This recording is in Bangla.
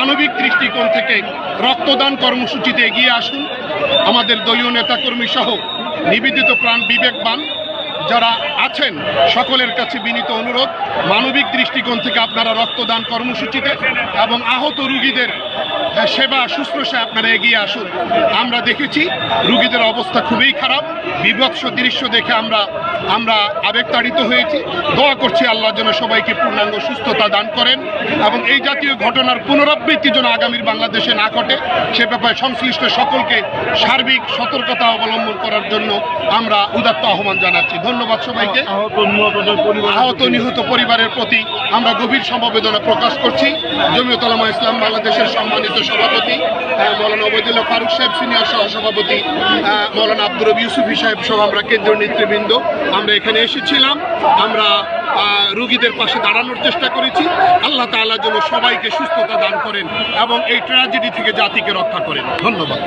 মানবিক দৃষ্টিকোণ থেকে রক্তদান কর্মসূচিতে এগিয়ে আসুন। আমাদের দলীয় নেতাকর্মী সহ নিবেদিত প্রাণ বিবেকবান যারা আছেন সকলের কাছে বিনীত অনুরোধ, মানবিক দৃষ্টিকোণ থেকে আপনারা রক্তদান কর্মসূচিতে এবং আহত রোগীদের সেবা শুশ্রূষায় আপনারা এগিয়ে আসুন। আমরা দেখেছি রোগীদের অবস্থা খুবই খারাপ, বিভৎস দৃশ্য দেখে আমরা আবেগতাড়িত হয়েছি। দোয়া করছি আল্লাহ যেন সবাইকে পূর্ণাঙ্গ সুস্থতা দান করেন এবং এই জাতীয় ঘটনার পুনরাবৃত্তি যেন আগামীর বাংলাদেশে না ঘটে সে ব্যাপারে সংশ্লিষ্ট সকলকে সার্বিক সতর্কতা অবলম্বন করার জন্য আমরা উদাত্ত আহ্বান জানাচ্ছি। ধন্যবাদ সবাইকে। আহত নিহত পরিবারের প্রতি আমরা গভীর সমবেদনা প্রকাশ করছি। জমিয়ত উলামা ইসলাম বাংলাদেশের সম্মানিত সভাপতি মৌলানা ওবায়দুল্লাহ ফারুক সাহেব, সিনিয়র সহসভাপতি মৌলানা আব্দুর রব ইউসুফী সাহেব সহ আমরা কেন্দ্রীয় নেতৃবৃন্দ আমরা এখানে এসেছিলাম। আমরা রোগীদের পাশে দাঁড়ানোর চেষ্টা করেছি। আল্লাহ তাআলা যেন সবাইকে সুস্থতা দান করেন এবং এই ট্র্যাজেডি থেকে জাতিকে রক্ষা করেন। ধন্যবাদ।